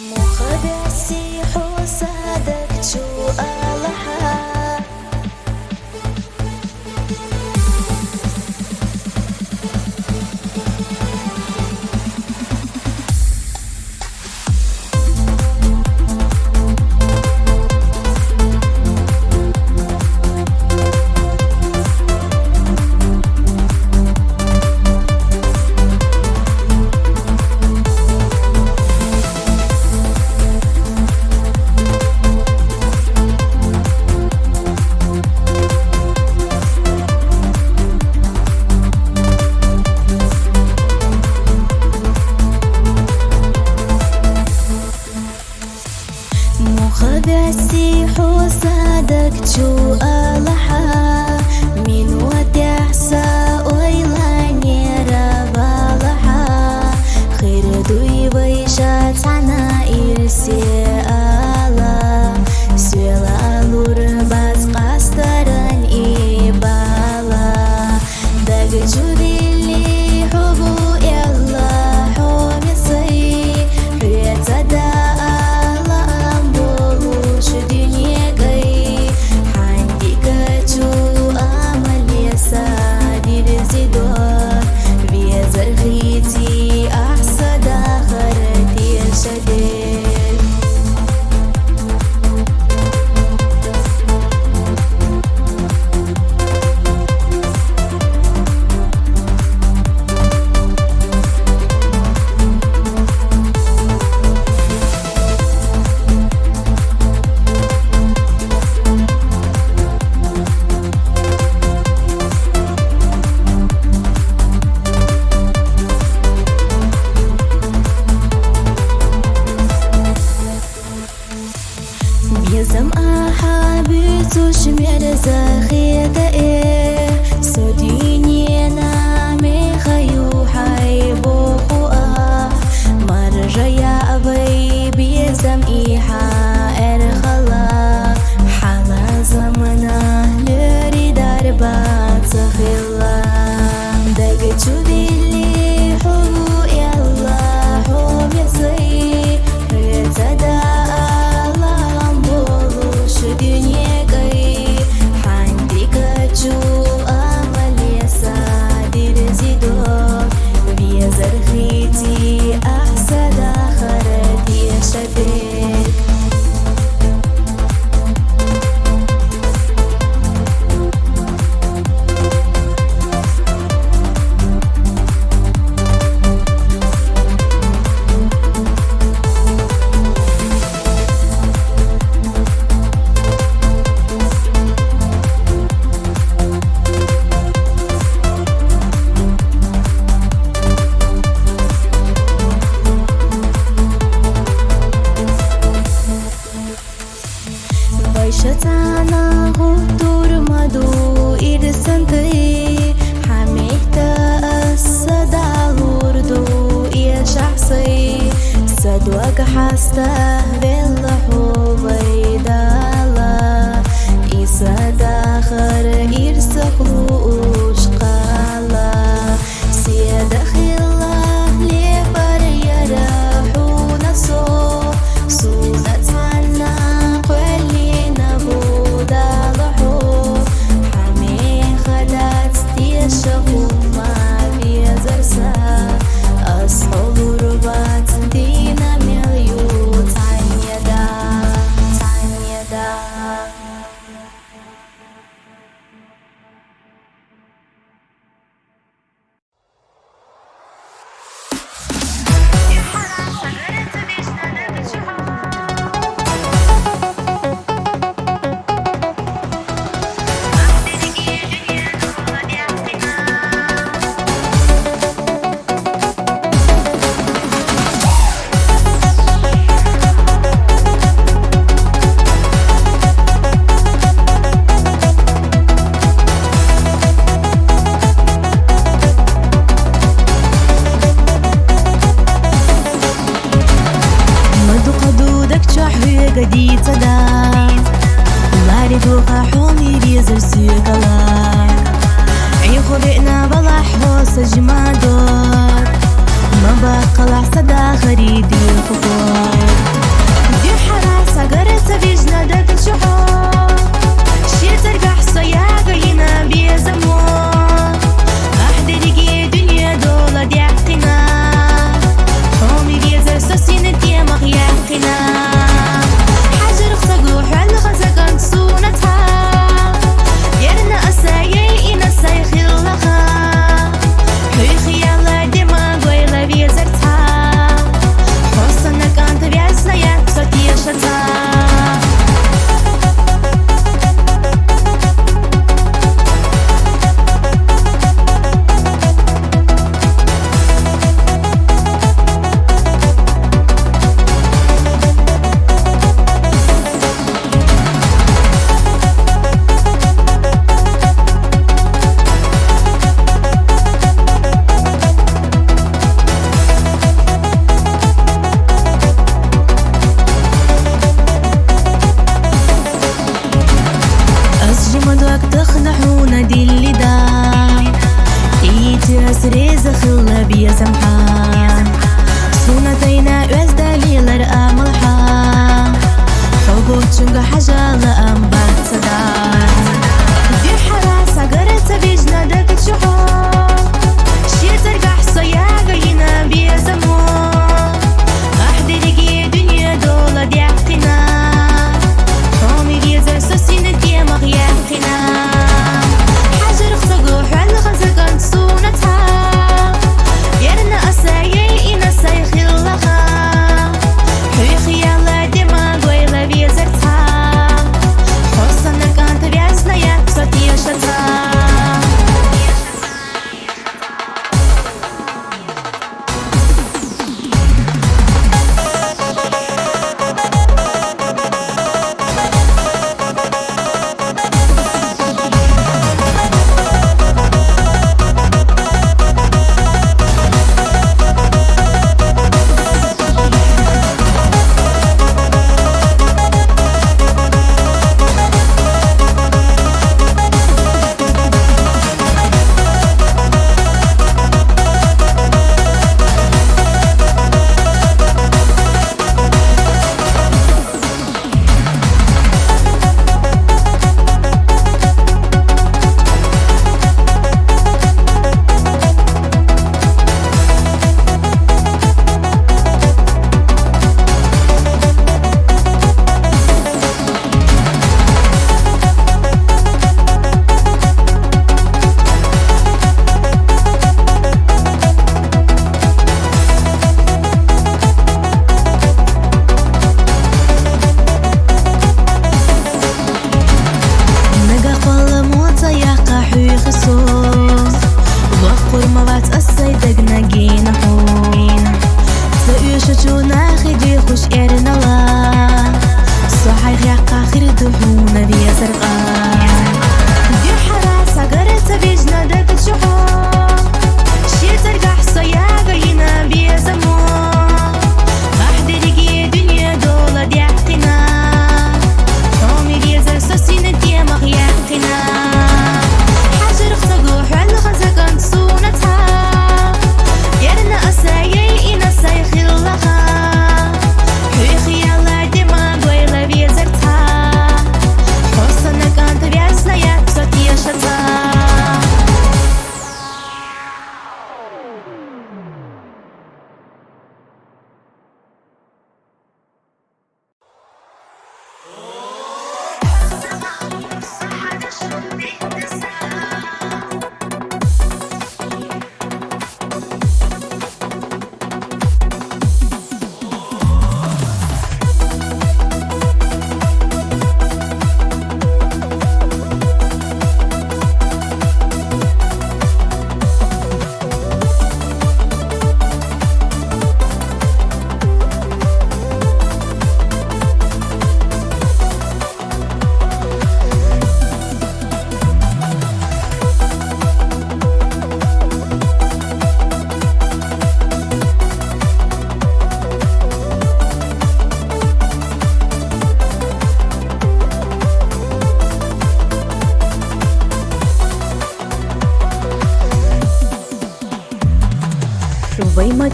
مقدسي حسادك شو ألحا مقدسي حسادك شو ألحا من ودعسا ويلاني ربالحا خير دوي ويشات عنا إرسي ألا سويلا لور باز قاستران إبالا داق جوديلي حبو يلا حومسي حياتا دا بيزم أحابي تشمر زخيدة سوديني نامي خيو حيبو خوا مرجع يا أبي بيزم إيحا إرخلا حالا زمنا لري داربات سخيلا دقت شو ديلي حبو يلا حوم يسي ريتدا زرخيتي أحسد آخرتي شبيك شتانا غدور مدو إرسنتي حميتا الصدا وردو يا شخصي صدوك حاستا بالحب بيدالا إسادا خر إرسخلوش قالا سيادة خلا لبر يرحونا سونة عنا أصحاب ربات دينا مليوت عن يدا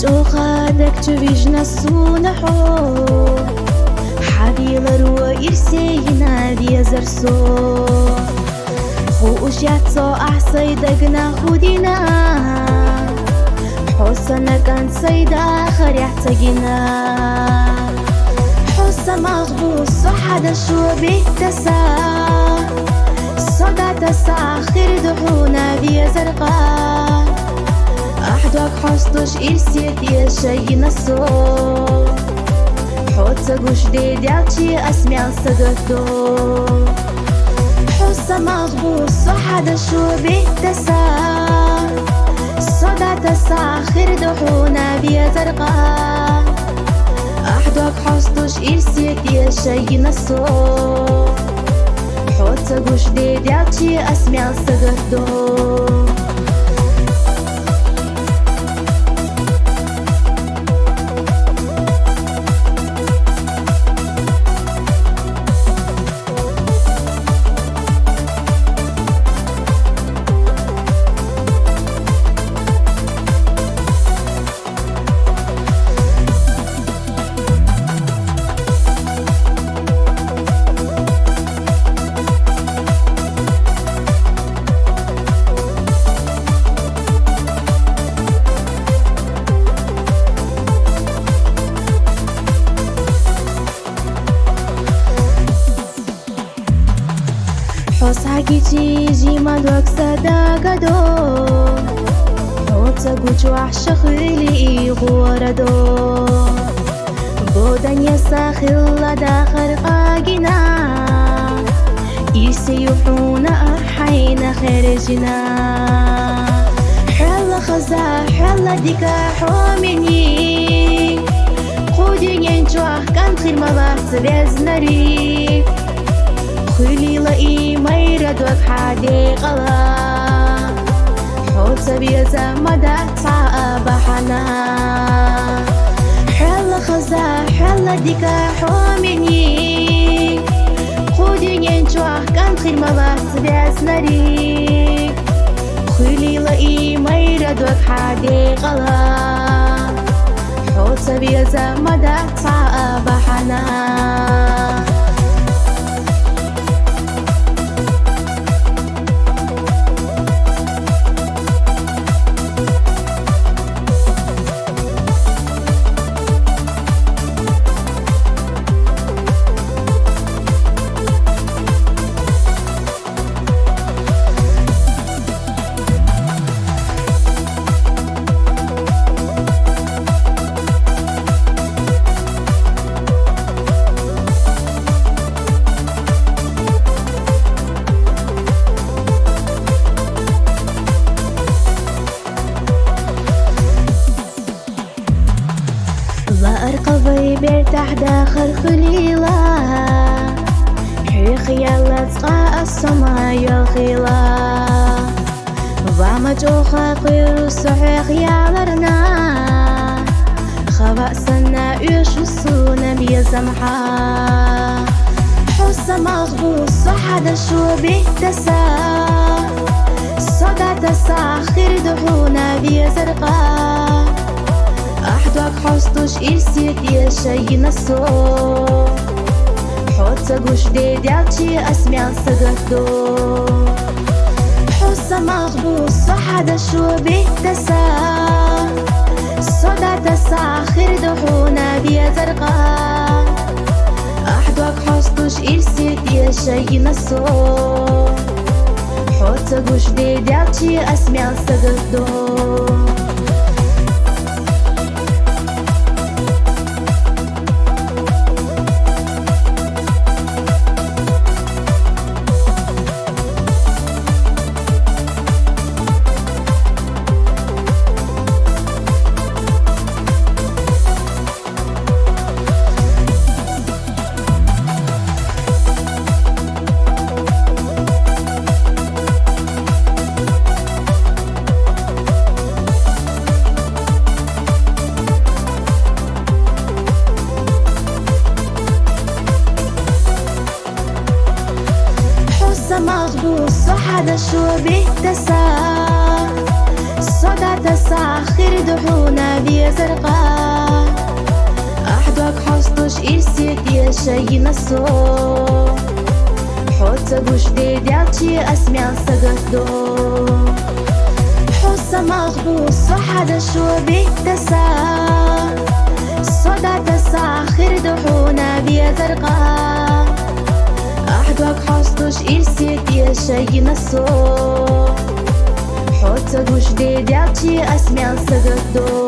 وخادك تبيجنا الصونحو حبيل رو إرسينا دي زرسو خوش ياتسو أحسي دقنا خودنا حسنا كان سيدا خريح تجينا حسا مغبوص صحدا شو بيتسا صدا تسا خير دحونا دي زرقا أحدك حصدش إرسيت يا شي نصو حوت سقوش دي ديالتي أسمع صدقتو حسا مغبوص صحدا شو بيتسا صدا تسا خير دحونا دي زرقا أحدك حصدش إرسيت يا شي نصو حوت سقوش دي ديالتي أسمع صدقتو حوصاكي تيجي مدوك صداقدو حوصا قوش وحش خيلي غوردو بودن يساخل داخر قاقنا يسيحونا أحينا خارجنا حل خزا حل ديكا حومني قودين ينجوح كان خير مباس بيزنري خيلي لئي ميردوك حديقلا حوت بيزا مدى صعبحنا حل خزا حل ديكا حومني قودين ينجوح كان خير مباس بيزنري خيلي لئي ميردوك حديقلا حوت بيزا مدى صعبحنا أرقبي بيرتاح داخل خليلة حي خيالة تقاء السماء الخيلة وعمجو خاقير صحي خيالرنا خبأسنا يوش وصونا بيزمحا حس مغبوص صحدا شو بيتسا صدا تسا خير دحونا بيزرقا أحدك حصدش إرسيت يا شي نصو حوت سقوش دي ديالتي أسمع صدقتو حسا مغبوص صحدا شو بيتسا صدا تسا خير دحونا بيا زرقا أحدك حصدش إرسيت يا شي نصو حوت سقوش دي ديالتي أسمع صدقتو مغبوص صحدا شو بيتسا صدا تسا خير دحونا بيا زرقاء أحدوك حصدوش إرسيت يا شي نصو حوتة قوش دي ديالتي أسمع سقطو حوصة مغبوص صحدا شو بيك تسا صدا تسا خير دحونا بيا زرقاء أحدوك حصدوش إرسيت يا شي نصو حوتة قوش دي ديالتي أسمع سقطو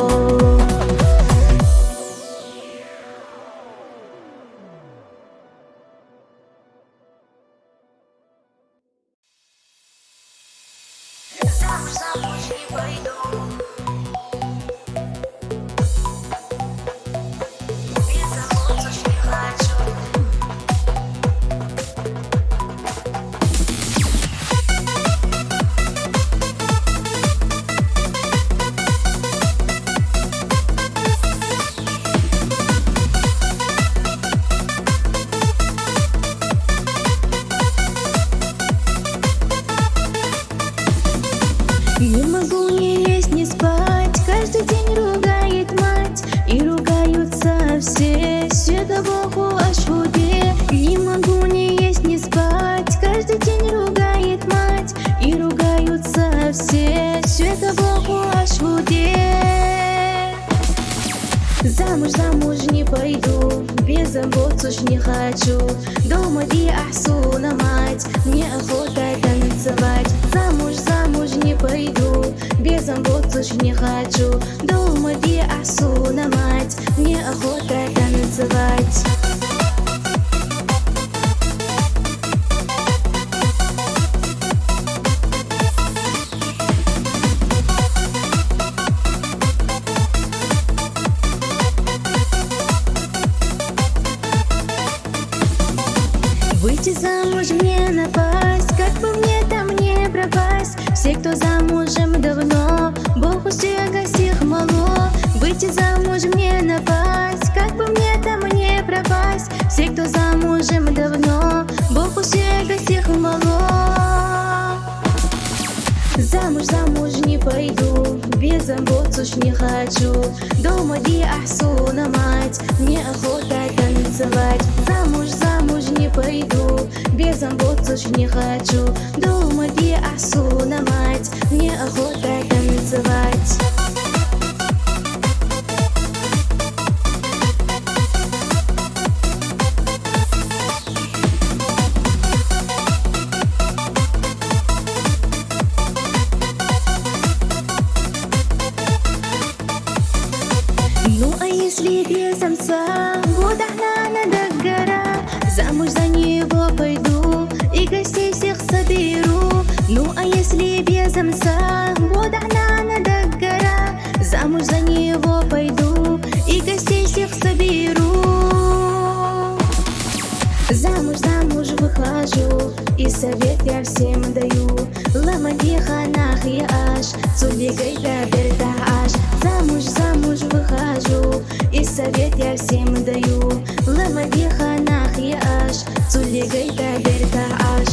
Замуж не пойду, без заботы уж не хочу. Не могу ни есть, ни спать, каждый день ругает мать, и ругаются все, света Богу аж в уде. Не могу ни есть, ни спать, каждый день ругает мать, и ругаются все, света Богу аж в уде. Замуж, замуж не пойду, без забот уж не хочу, дома ди ахсуна мать, мне охота танцевать. Замуж, замуж не пойду, без забот уж не хочу, дома ди ахсуна мать, мне охота танцевать. Выйти замуж мне напасть, как бы мне там не пропасть. Все, кто замужем давно, Богу всех всех мало. Выйти замуж мне напасть, как бы мне там не пропасть. Все, кто замужем давно, Богу всех всех мало. Замуж, замуж не пойду, без забот уж не хочу, дома ди ахсуна мать, мне охота танцевать. Замуж, замуж не пойду, без забот уж не хочу, дома ди ахсуна мать, мне охота танцевать. Ну а если без самца, вот она догора, замуж за него пойду и гостей всех соберу. Ну а если без самца, вот она догора, замуж за него пойду и гостей всех соберу. Замуж, замуж выхожу, и совет я всем даю. Ламадиха нахи аш, цулигай да берда аш. Замуж, замуж выхожу, и совет я всем даю. Ламадиха нахи аш, цулигай да берда аш.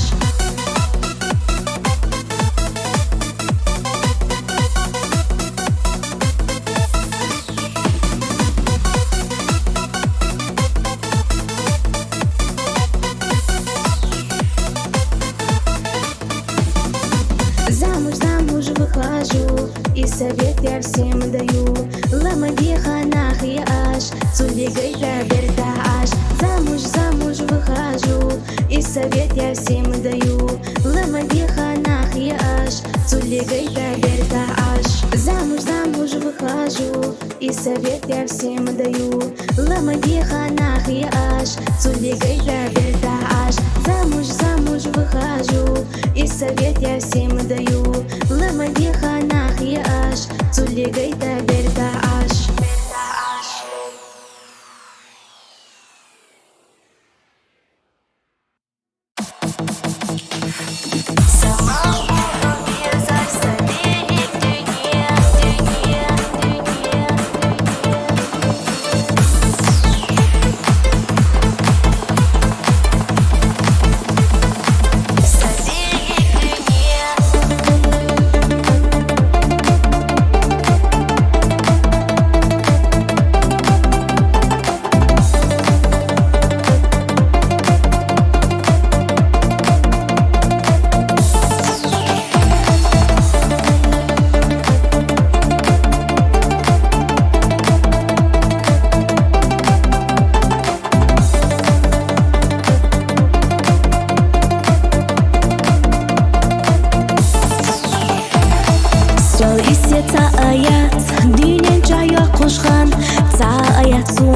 Замуж, замуж выхожу, и совет я всем даю. Ламадиха нахи аш, цулигай да берда аш. Замуж, замуж выхожу, и совет я всем даю. Ламадиха нахи аш, цулигай да берда аш. Замуж, замуж выхожу, и совет я всем даю. Ламадиха нахи аш, цулигай да берда аш. Замуж, замуж выхожу, и совет я всем даю. Ламадиха нахи аш, цулигай да берда аш.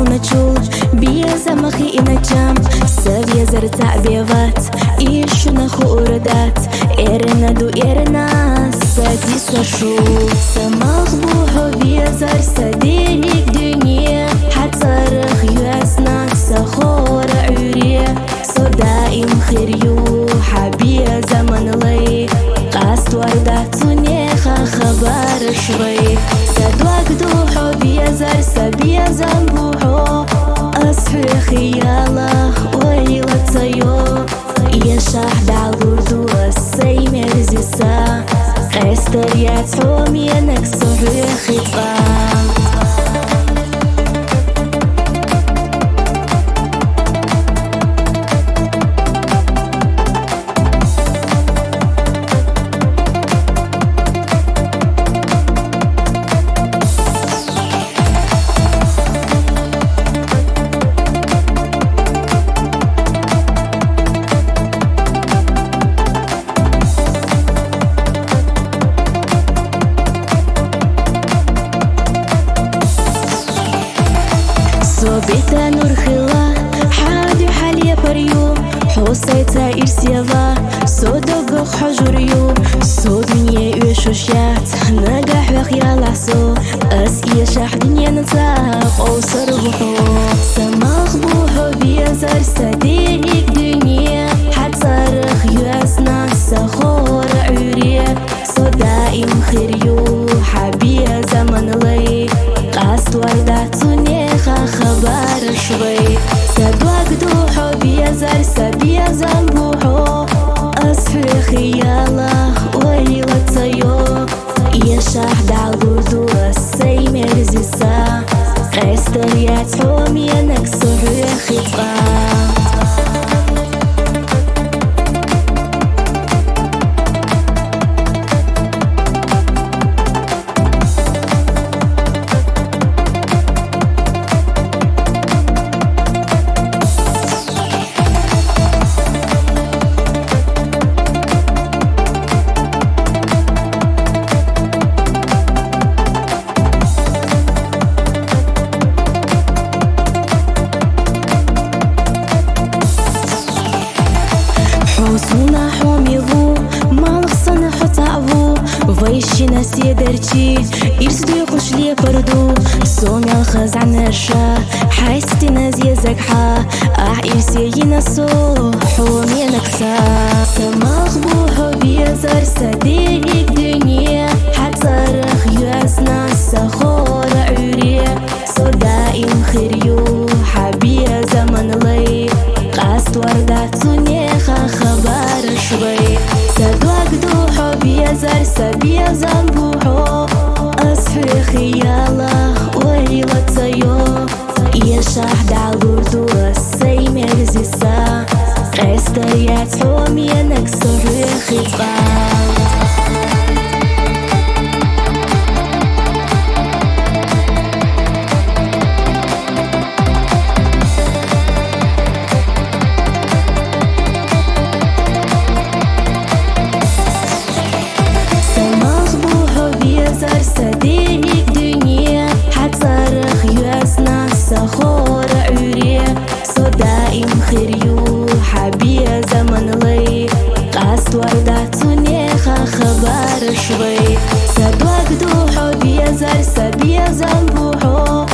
ночу, без замахи и ночам. Савья зарца беват, ищу на хурадат. Эрена ду эрена, сади сашу. Самах бухо везар, саденик дюне. حتصرخ ياسنا سخور عري صدائم خيريو حبي زمن لي قاست وردة تونيخا خبر شوي سدوك دوحو بيزر سبي زنبوحو أصحي خياله ويلا تسيو يشاح دعالوردو السيمي رزيسا قاستر ياتحوم ينكسو خطفا صوبيتا نور خلا حادي حاليا بريو حوصيتا إرسيلا صدق حجريو صوت مني وشوشات نجاح وخيال عصو أسئية شاح دنيا نتاق أو صربحو سماخ بوحو بيزر سدينيك دنيا حتصرخ ياسنا سخور عري صدائم خيريو حبيا زمن لي قاست وردة تونيخا خبر شوي سدوك دوحو بيزر سبي زنبوحو أصحي خياله ويلا تسيو يشاح دعالوردو السيمي رزيسا قاستر ياتحوم ينكسو خطفا حوصونا حوميغو مالغصنا حتعبو ويشينا سيدرتي يرسدو يخش لي بردو صومي الخز عن الشا حاستنا زي زكحة إرسي ينسو حومي نكسا سماخ بوحو بيزر سدينيك دنيا حتصرخ ياسنا سخور عري صدائم خيريو حبي زمن لي قاست وردة تونيخا خبر شوي سدوك دوحو بيزر سبي زنبوحو أصحي خياله ويلا تسيو يشاح دعالوردو السيمي رزيسا قاستر ياتحوم ينكسو خطفا سدينيك دنيا حتصرخ ياسنا سخور عري صدائم خيريو حبي زمن لي قاست وردة تونيخا خبر شوي سدوك دوحو بيزر سبي زنبوحو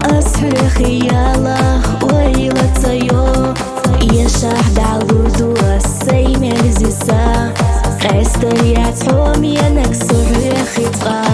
أصحي خياله ويلا تسيو يشاح دعالوردو السيمي رزيسا قاستر ياتحوم ينكسو خطفا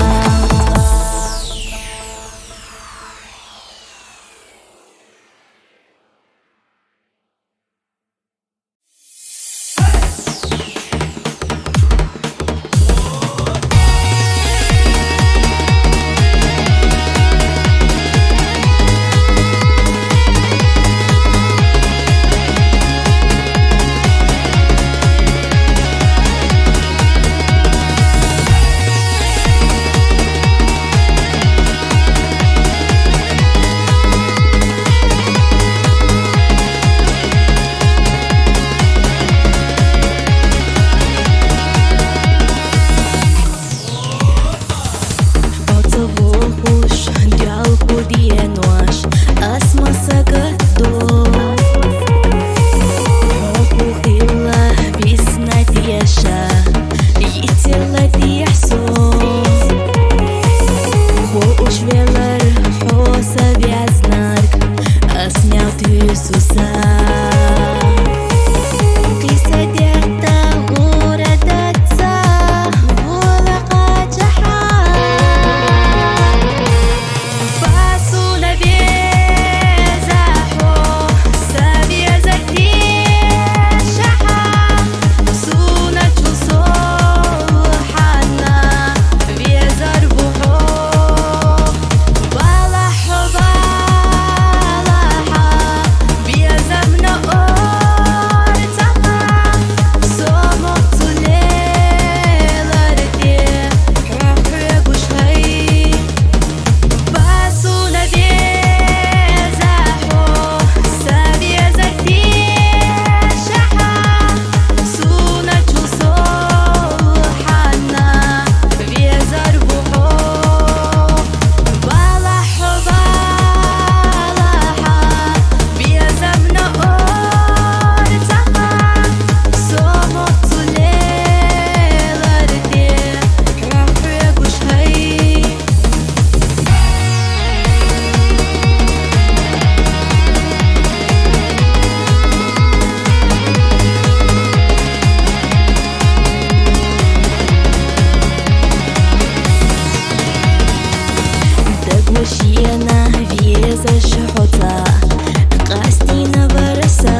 susah. Kisah dia tahu rada sah, bola kacahan. Pasu na bezaho, sabia zati shaha, suna chusohana, bezar buho. Мужчина веза шхота, Кастина бараса,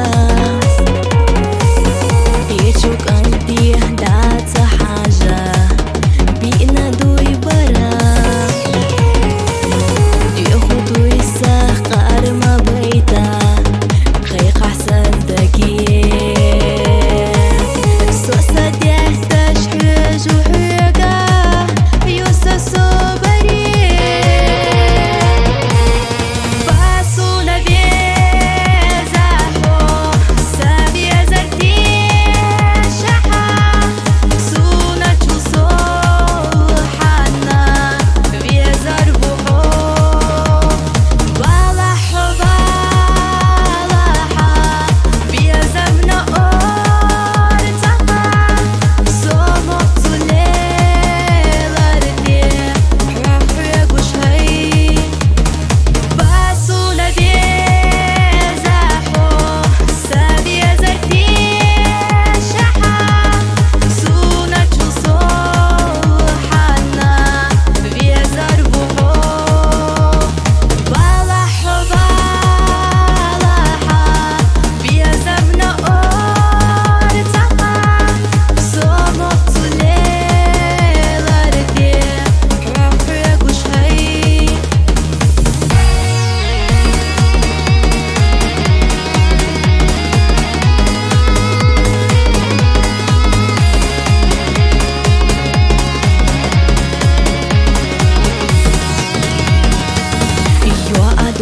يشوك عندي دات حاجة بينا دوي برا ياخدو يسخر ما بيتا خيق حسن دقيق سوسة ديهتاش حاج وحيقة يوسا صبري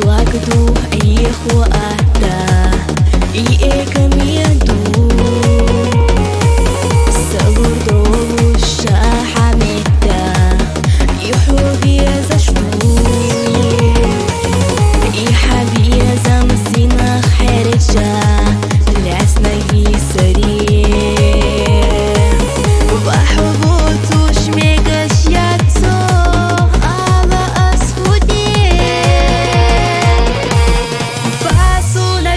Waktu ihu ada ie kamiadu Saburdo shahamida ihu bieza shfu iha bieza msina kharja lasna yisari وبحبوت وشميقش ياتو على أسفودي Pasu na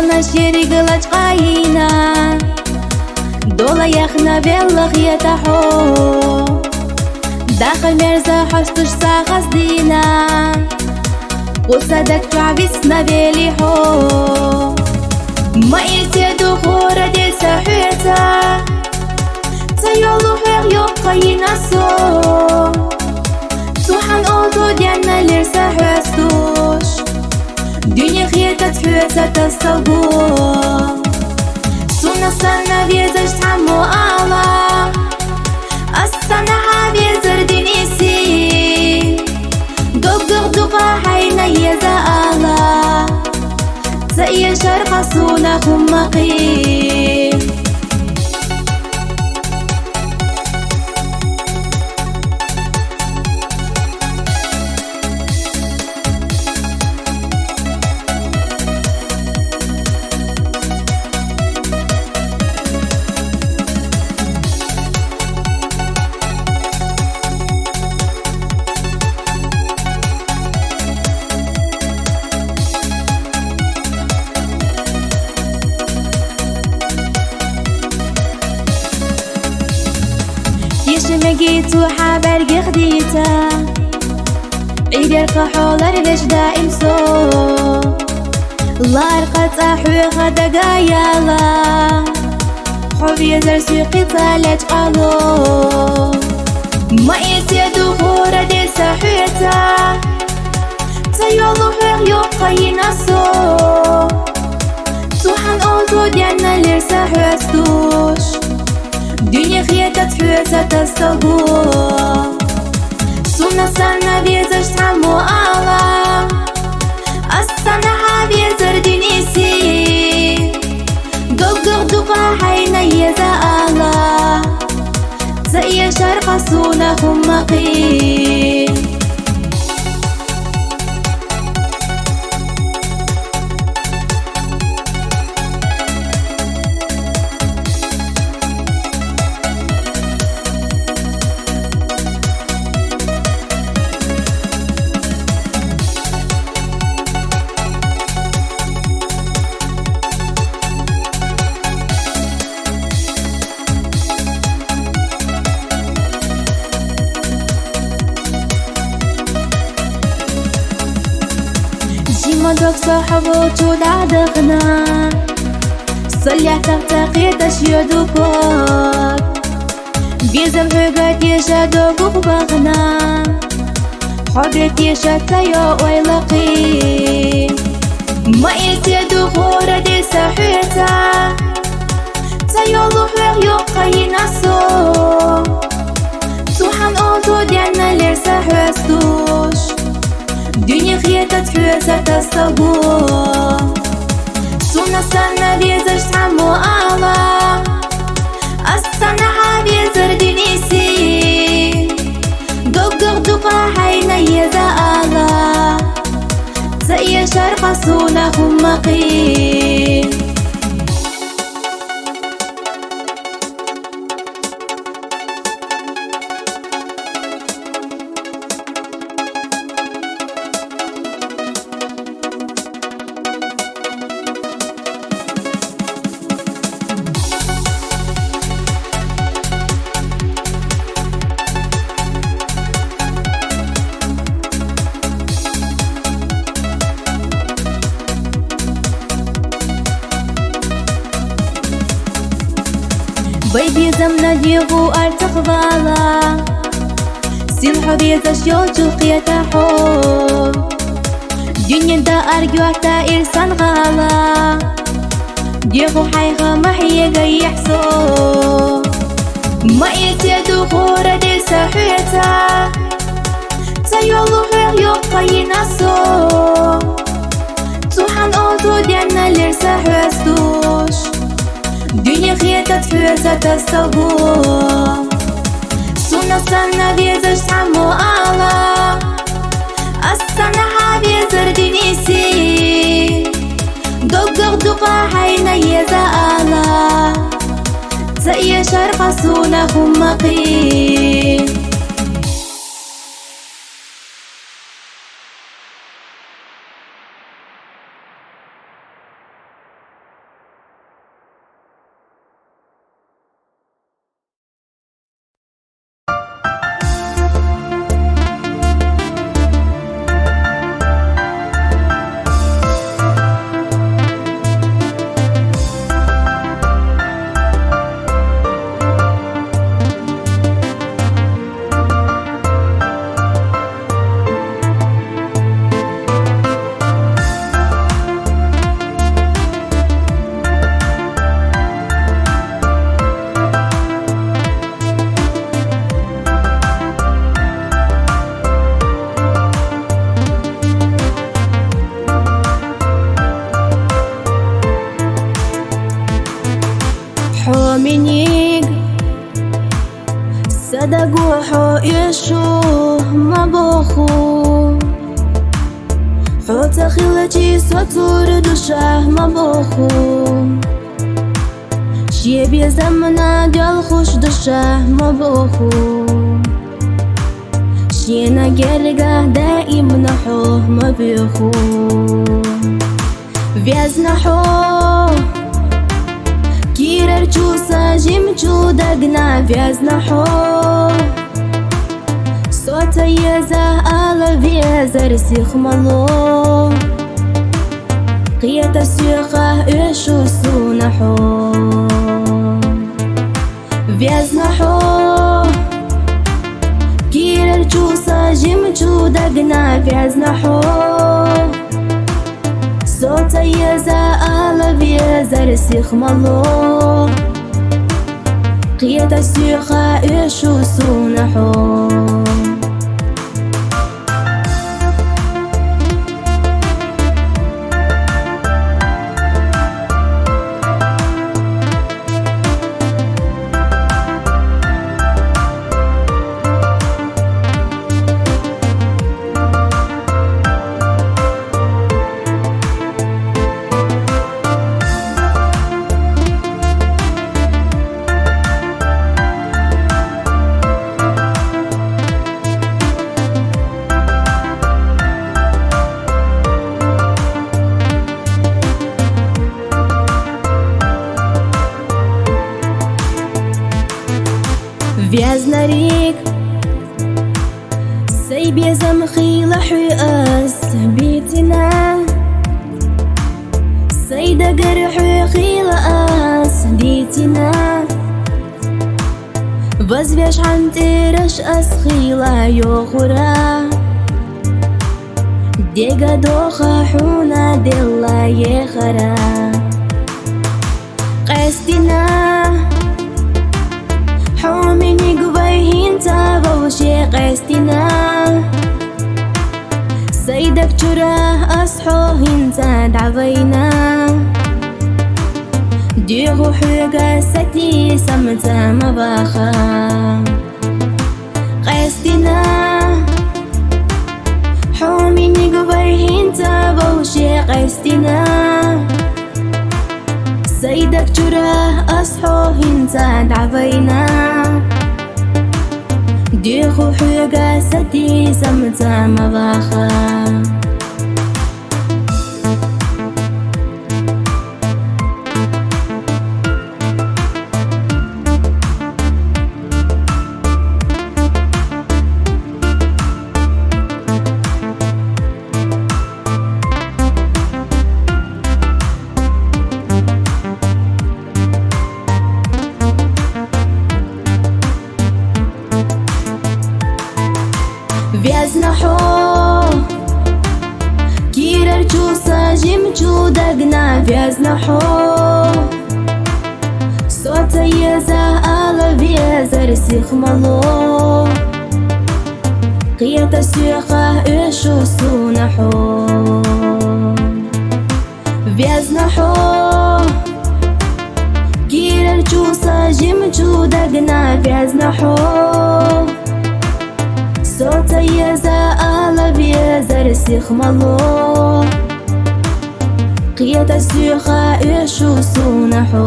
на щири гылач кайна долаях на беллах етахо дахал мерза хастуш сахаздина قصدك تعبسنا بليحو ما يرتدو خورة دي سحيتا تيولو حير يبقى ينسو سوحان اوتو ديالنا لير سحيستوش دنيا خيطة تحويسة تستلقو سونا سنة بيزاش تحمو آلا السنة حبيزر دينيسي دقا حينا يزا آلا زي شرق سونا خمقي مجيت وحابر خديتا عيد الكحولر باش دائم سو لارقت احوي غدا قايلا حبي يزر سوقي طالت قالو ما يسيدو خورة دي سحيتا تيولو حير يبقى ينسو سوحان اوتو ديالنا لير سحيستوش دنيا خيطة تحويسة تستلقو سونا سنة بيزاش تحمو آلا السنة حبيزر دينيسي دقا حينا يزا آلا زي شرق سونا خمقي مدرك صاحبه طول عدقنا صلح تغتقي تشيدوكوك بيزم حقات يشادوك وبغنا حبيت يشتايو ويلقي ما يسيدو خورة دي سحيتا تيولو حير يبقى ينسو سوحان اوتو ديالنا لير سحيستوش دنيا خيطة تحويسة تستلقو سونا سنة بيزاش تحمو آلا السنة حبيزر دينيسي دقا حينا يزا آلا زي شرق سونا خمقي بيبي زمنا ديغو ارتقبالا سين حبيزة شوجو قيتا حب دنيا دا ارجو حتى ارسان غالا ديغو حيغا محيا قيحسو ما يسيدو خورة دي سحيتا تيولو حير يبقى ينسو سوحان اوتو ديالنا لير سحيستوش دنيا خيطة تحويسة تستلقو سونا سنة بيزاش تحمو آلا السنة حبيزر دينيسي دقا حينا يزا آلا زي شرق سونا خمقي Hominig Sadaguho Yeshu Mabohu Hota khilati sotur duша Mabohu Shebye zamana dal khush duša Mabohu Shena gerga daim nahu Mabihu Vyaznahu Kirarchu sajimchu dagna Vyaznahu Sota yeza ala vyezar sikhmalo Qiyata suqa ushu sunahu Vyaznahu Kirarchu sajimchu dagna Vyaznahu Sota yeza ala vyezar sikhmalo Qiyata suqa ushu sunahu Vyaznarik Saybye zamkhila huas bitina Sayda garhu khila as bitina Vazvesh antirash as khila yokhura Dega doha huna dilla yekhara Qastina Homini guvayhinta vawshi qastina Saydak chura asho hinta dawayna Digu huga sati samta mabakha Qastina Homini guvayhinta vawshi qastina Saydak chura asho hinta dawayna Digu huga sati samta mabakha Vyaznahu Kirarchu sajimchu dagna Vyaznahu Sota yeza ala vyezar sikhmalo Qiyata suqa ushu sunahu Vyaznahu Kirarchu sajimchu dagna Vyaznahu Sota yeza ala vyezar sikhmalo Qiyata suqa ushu sunahu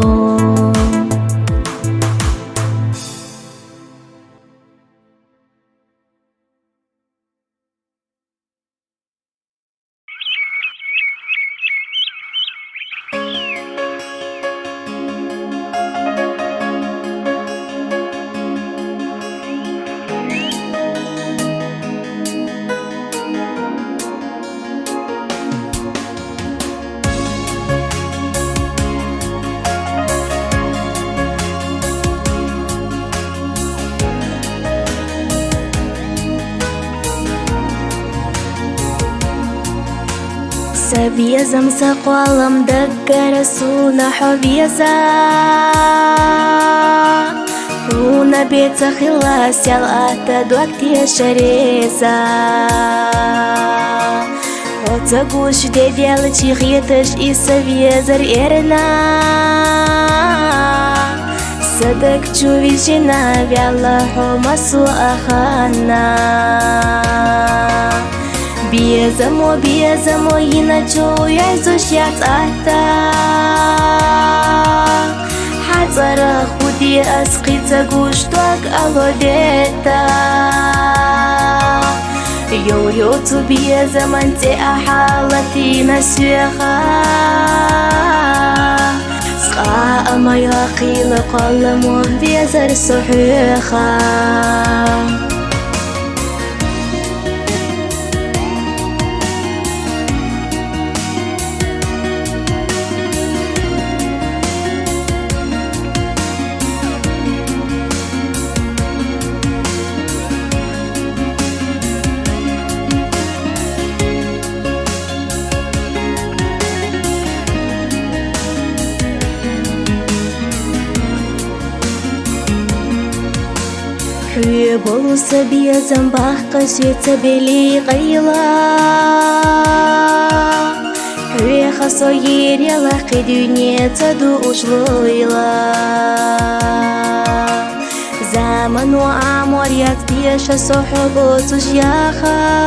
Sabiyazam saqwalam daggara suna hubiyaza Una beta khilas yal ata duakti shareza Отзагуш де делачи хиташ и савезар эрна صدق تشوفي شنا بيالله حمص وأخانا بيزمو ينجو يعزوش يعطاتا حضر خودي أسقي تقوش توك ألوديتا يو تبي زمن تي أحالتي نسيخا سقاء ما يقيل قلمه بيزر صحيخا حوي بولوسا بيزن باقشي تبلي قيلا حوي خصوير يلاقي دنيا تدو أشلويلا زمن وعمر يتبيش صحبو تجياخا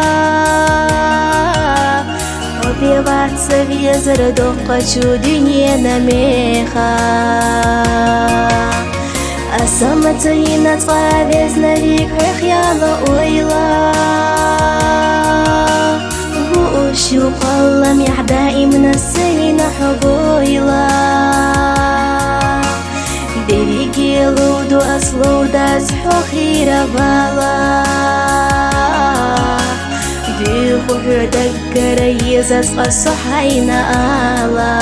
حبي باتس بيزر دوقشو دنيا نميخا أسمتين تغابز نريك خيال ويلا وشو قلم يحدائي من السين حبويلا ديريكي لودو أصلو داز حخير بالا ديخو حدقر يزاز قصحين آلا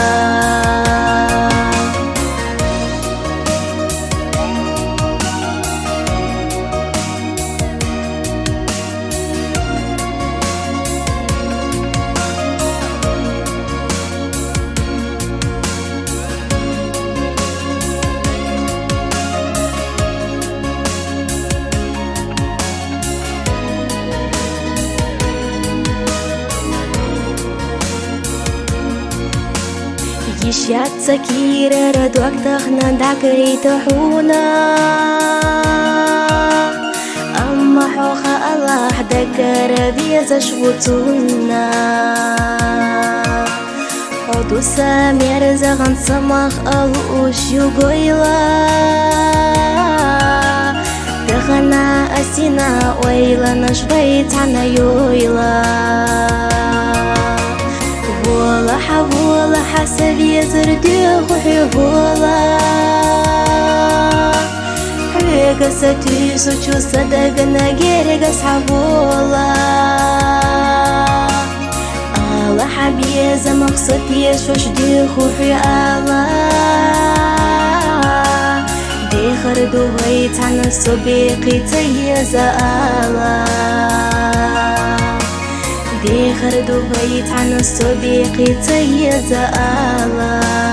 يشيات سكيرة ردوك تخنا دعكي تحونا أما حوخة الله دكر بيزا شبوتونا حدو سامير زغن سمخ ألوش يقويلا دخنا أسينا ويلا نشبيت عنا يويلا ولا حسب يزردي خوحي ولا حريق ستي سوچو صدق نغير اصحاب ولا الله حبي زمقصد يشوش دي خوحي الله دي خردو هيت عن الصبيقي تيزا الله دي خردو بيت عن الصبيقي تيزا الله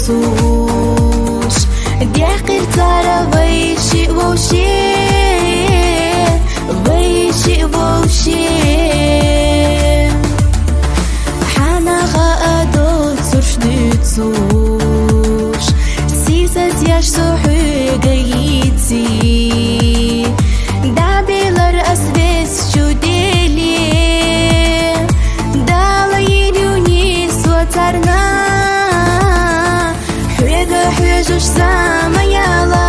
سوش دي قرطارة ويشي ووشي ويشي ووشي حانا غادو تسرش ديتسوش سيزت ياش سوحي قيتي دابيلر أسبس شو ديلي دالا يدوني سوترنا حويجوش زامايالار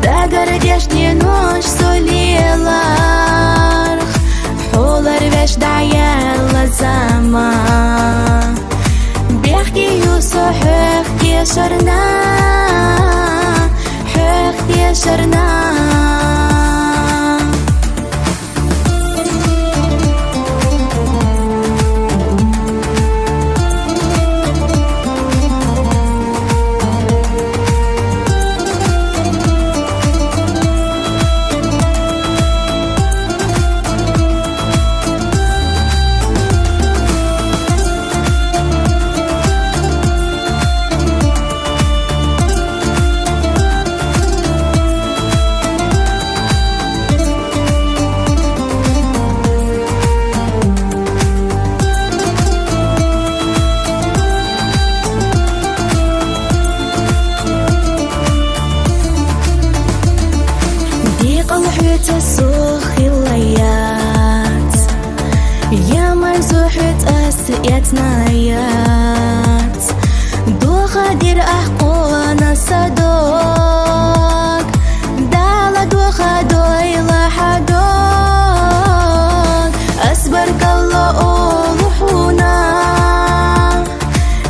داغر ديشني نوش سوليلار حولر веш دعيالا زاما بيحكي يوسو حق يشرنا حق يشرنا تسوخي الليات يا مرزوحة أسئت نايات دو خدير أحقونا صدوق دالا دو خدوي لحدوق أسبرك الله أولوحونا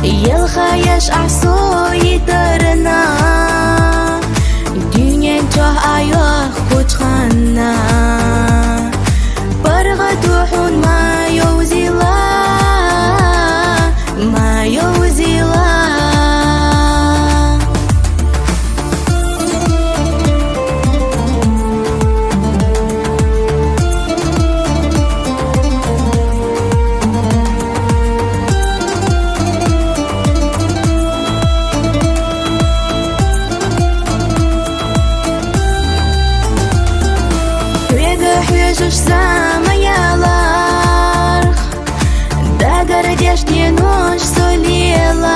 يلخيش أحسو يترنا دنيا جاه أيوه خنا برغدوحون ما يوزيلا ما يوزيلا حويجوش زامايالار داغر ديشني نوش سوليلار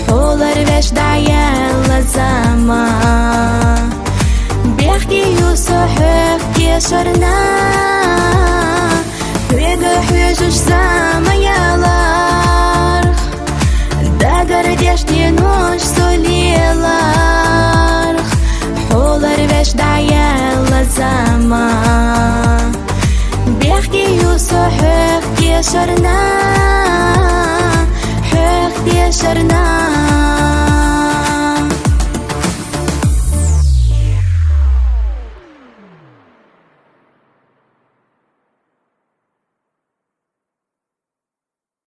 حولر веш دعيالا زاما بيحكي يوسو حق يشرنا حويجوش زامايالار داغر ديشني نوش سوليلار حولر وеш دعيالا زاما بيحكي يوسو حق يشرنا